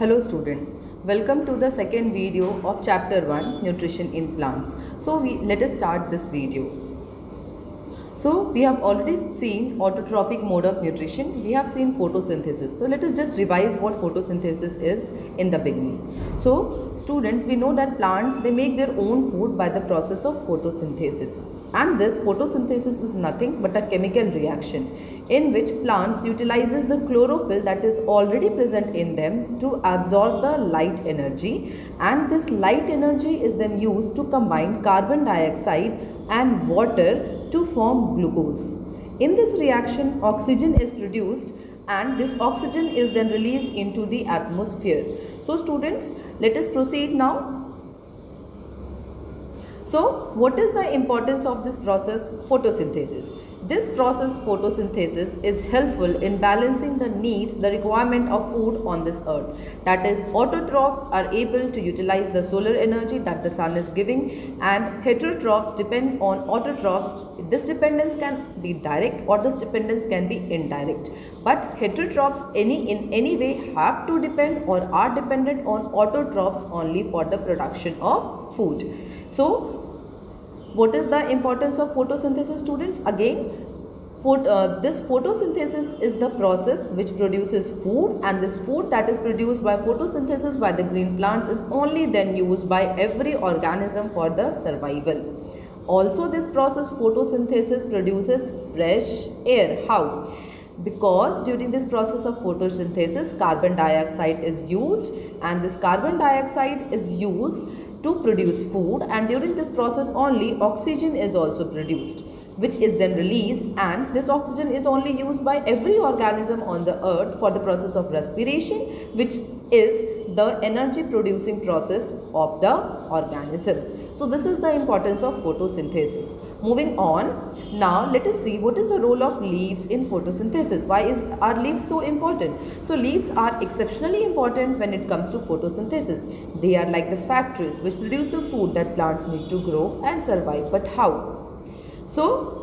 Hello students, welcome to the second video of chapter 1 Nutrition in Plants. Let us start this video. So we have already seen autotrophic mode of nutrition. We have seen photosynthesis. So let us just revise what photosynthesis is in the beginning. So students, we know that plants, they make their own food by the process of photosynthesis. And this photosynthesis is nothing but a chemical reaction in which plants utilizes the chlorophyll that is already present in them to absorb the light energy, and this light energy is then used to combine carbon dioxide and water to form glucose. In this reaction, oxygen is produced and this oxygen is then released into the atmosphere. So students, let us proceed now. So what is the importance of this process, photosynthesis? This process, photosynthesis, is helpful in balancing the need, the requirement of food on this earth. That is, autotrophs are able to utilize the solar energy that the sun is giving, and heterotrophs depend on autotrophs. This dependence can be direct or this dependence can be indirect. But heterotrophs in any way have to depend or are dependent on autotrophs only for the production of food. So what is the importance of photosynthesis, students? Again, this photosynthesis is the process which produces food, and this food that is produced by photosynthesis by the green plants is only then used by every organism for the survival. Also, this process photosynthesis produces fresh air. How? Because during this process of photosynthesis, carbon dioxide is used, and this carbon dioxide is used to produce food, and during this process only oxygen is also produced, which is then released, and this oxygen is only used by every organism on the earth for the process of respiration, which is the energy producing process of the organisms. So this is the importance of photosynthesis. Moving on, now let us see what is the role of leaves in photosynthesis. Why are leaves so important? So leaves are exceptionally important when it comes to photosynthesis. They are like the factories which produce the food that plants need to grow and survive. But how? So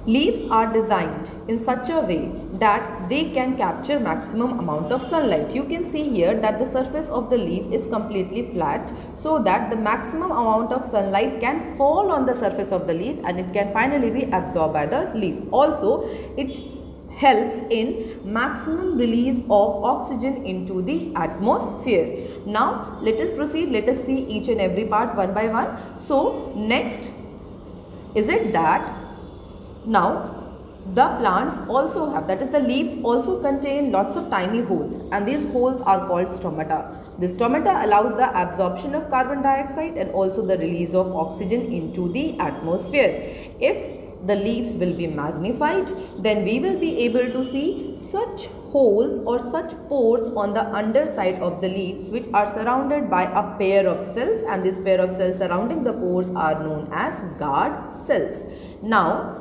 leaves are designed in such a way that they can capture maximum amount of sunlight. You can see here that the surface of the leaf is completely flat, so that the maximum amount of sunlight can fall on the surface of the leaf and it can finally be absorbed by the leaf. Also, it helps in maximum release of oxygen into the atmosphere. Now let us proceed. Let us see each and every part one by one. So next is it that now the plants also have, that is the leaves also contain lots of tiny holes, and these holes are called stomata. This stomata allows the absorption of carbon dioxide and also the release of oxygen into the atmosphere. If the leaves will be magnified, then we will be able to see such holes or such pores on the underside of the leaves, which are surrounded by a pair of cells, and this pair of cells surrounding the pores are known as guard cells. Now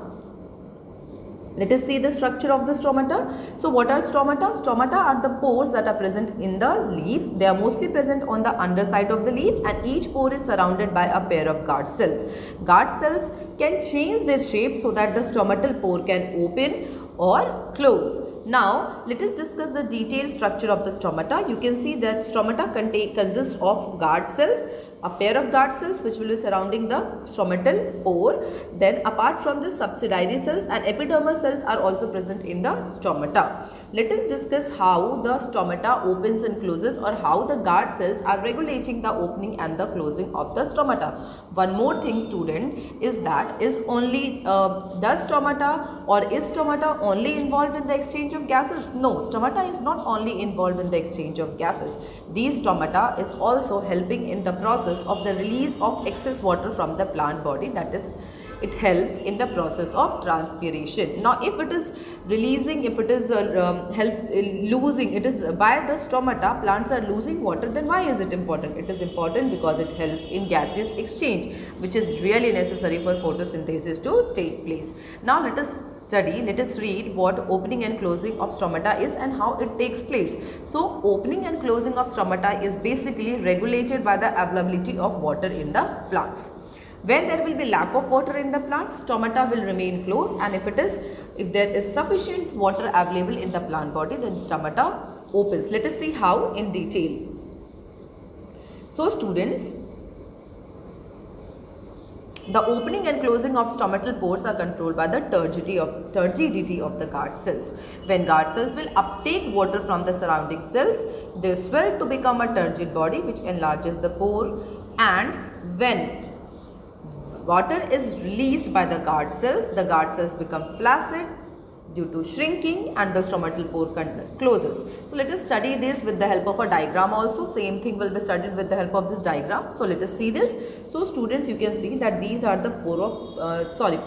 let us see the structure of the stomata. So what are stomata? Stomata are the pores that are present in the leaf. They are mostly present on the underside of the leaf, and each pore is surrounded by a pair of guard cells. Guard cells can change their shape so that the stomatal pore can open or close. Now let us discuss the detailed structure of the stomata. You can see that stomata consists of guard cells, a pair of guard cells which will be surrounding the stomatal pore. Then apart from this, subsidiary cells and epidermal cells are also present in the stomata. Let us discuss how the stomata opens and closes, or how the guard cells are regulating the opening and the closing of the stomata. One more thing, student, is that does stomata or is stomata only involved in the exchange of gases? No, stomata is not only involved in the exchange of gases. These stomata is also helping in the process of the release of excess water from the plant body, that is, it helps in the process of transpiration. Now if it is releasing, if it is losing, it is by the stomata plants are losing water, then why is it important? It is important because it helps in gaseous exchange, which is really necessary for photosynthesis to take place. Now let us read what opening and closing of stomata is and how it takes place. So opening and closing of stomata is basically regulated by the availability of water in the plants. When there will be lack of water in the plant, stomata will remain closed, and if there is sufficient water available in the plant body, then stomata opens. Let us see how in detail. So students, the opening and closing of stomatal pores are controlled by the turgidity of the guard cells. When guard cells will uptake water from the surrounding cells, they swell to become a turgid body which enlarges the pore, and when water is released by the guard cells become flaccid due to shrinking, and the stomatal pore closes. So let us study this with the help of a diagram also. Same thing will be studied with the help of this diagram. So let us see this. So students, you can see that these are the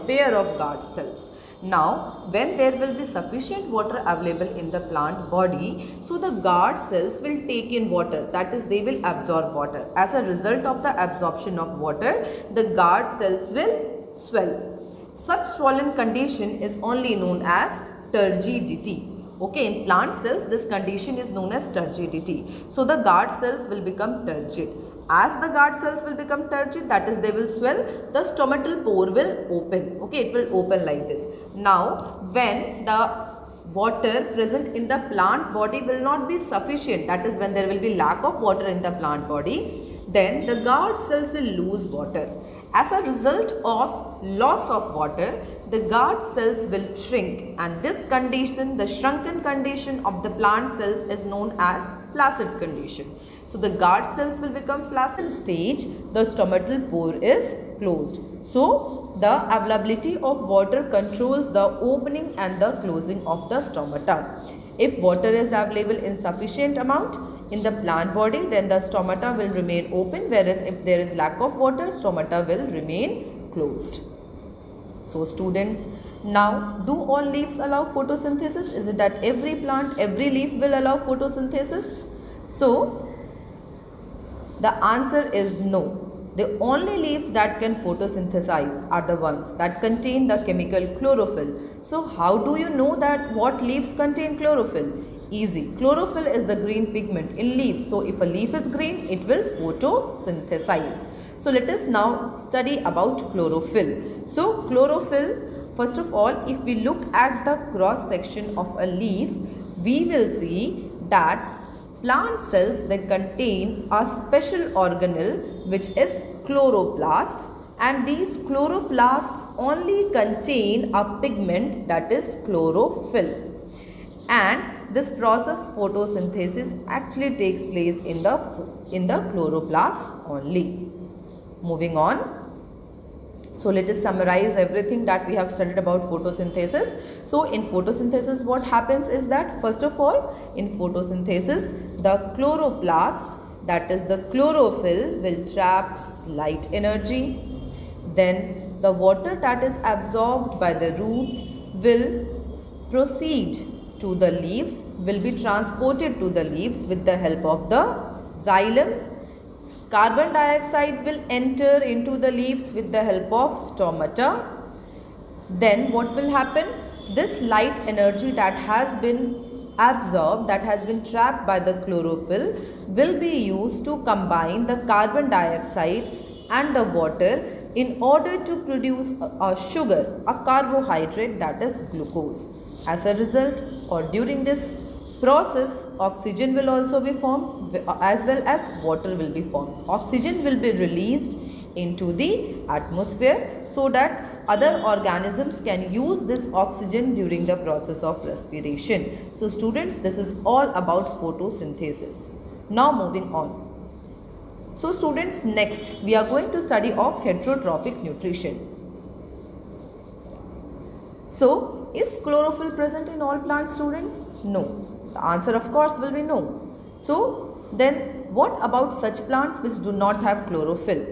pair of guard cells. Now when there will be sufficient water available in the plant body, so the guard cells will take in water, that is they will absorb water. As a result of the absorption of water, the guard cells will swell. Such swollen condition is only known as turgidity. Okay, in plant cells this condition is known as turgidity. So the guard cells will become turgid. As the guard cells will become turgid, that is they will swell, the stomatal pore will open. Okay, it will open like this. Now when the water present in the plant body will not be sufficient, that is when there will be lack of water in the plant body, then the guard cells will lose water. As a result of loss of water, the guard cells will shrink, and this condition, the shrunken condition of the plant cells, is known as flaccid condition. So the guard cells will become flaccid stage, the stomatal pore is closed. So the availability of water controls the opening and the closing of the stomata. If water is available in sufficient amount in the plant body, then the stomata will remain open, whereas if there is lack of water, stomata will remain closed. So students, now do all leaves allow photosynthesis? Is it that every plant, every leaf will allow photosynthesis? So the answer is no. The only leaves that can photosynthesize are the ones that contain the chemical chlorophyll. So how do you know that what leaves contain chlorophyll? Easy. Chlorophyll is the green pigment in leaves. So if a leaf is green, it will photosynthesize. So let us now study about chlorophyll. So chlorophyll, first of all, if we look at the cross section of a leaf, we will see that plant cells, they contain a special organelle which is chloroplasts, and these chloroplasts only contain a pigment, that is chlorophyll, and this process photosynthesis actually takes place in the chloroplasts only. Moving on. So let us summarize everything that we have studied about photosynthesis. So in photosynthesis what happens is that, first of all, in photosynthesis the chloroplasts, that is the chlorophyll, will trap light energy. Then the water that is absorbed by the roots will proceed to the leaves, will be transported to the leaves with the help of the xylem. Carbon dioxide will enter into the leaves with the help of stomata. Then what will happen? This light energy that has been absorbed, that has been trapped by the chlorophyll, will be used to combine the carbon dioxide and the water in order to produce a sugar, a carbohydrate, that is glucose. As a result, or during this process, oxygen will also be formed as well as water will be formed. Oxygen will be released into the atmosphere so that other organisms can use this oxygen during the process of respiration. So students, this is all about photosynthesis. Now moving on. So students, next we are going to study of heterotrophic nutrition. So is chlorophyll present in all plant, students? No. The answer of course will be no. So then what about such plants which do not have chlorophyll?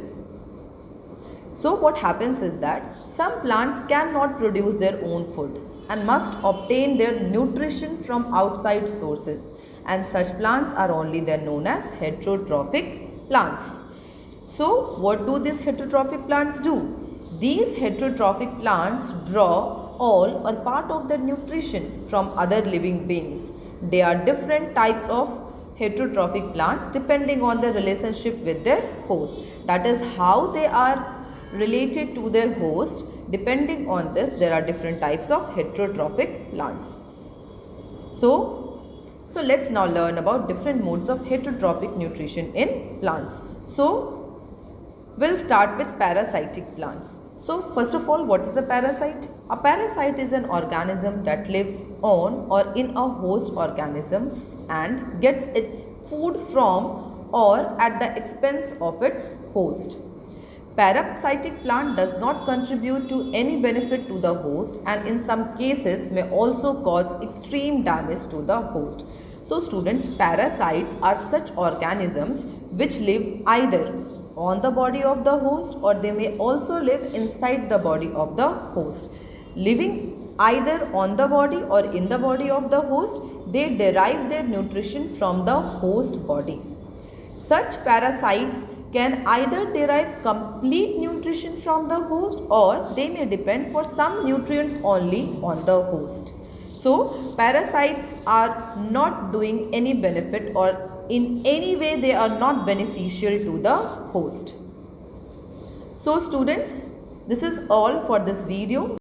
So what happens is that some plants cannot produce their own food and must obtain their nutrition from outside sources, and such plants are only then known as heterotrophic plants. So what do these heterotrophic plants do? These heterotrophic plants draw all or part of their nutrition from other living beings. They are different types of heterotrophic plants depending on their relationship with their host. That is how they are related to their host. Depending on this, there are different types of heterotrophic plants. So let's now learn about different modes of heterotrophic nutrition in plants. So we'll start with parasitic plants. So first of all, what is a parasite? A parasite is an organism that lives on or in a host organism and gets its food from or at the expense of its host. Parasitic plant does not contribute to any benefit to the host and in some cases may also cause extreme damage to the host. So students, parasites are such organisms which live either on the body of the host or they may also live inside the body of the host. Living either on the body or in the body of the host, they derive their nutrition from the host body. Such parasites can either derive complete nutrition from the host or they may depend for some nutrients only on the host. So parasites are not doing any benefit or in any way they are not beneficial to the host. So students, this is all for this video.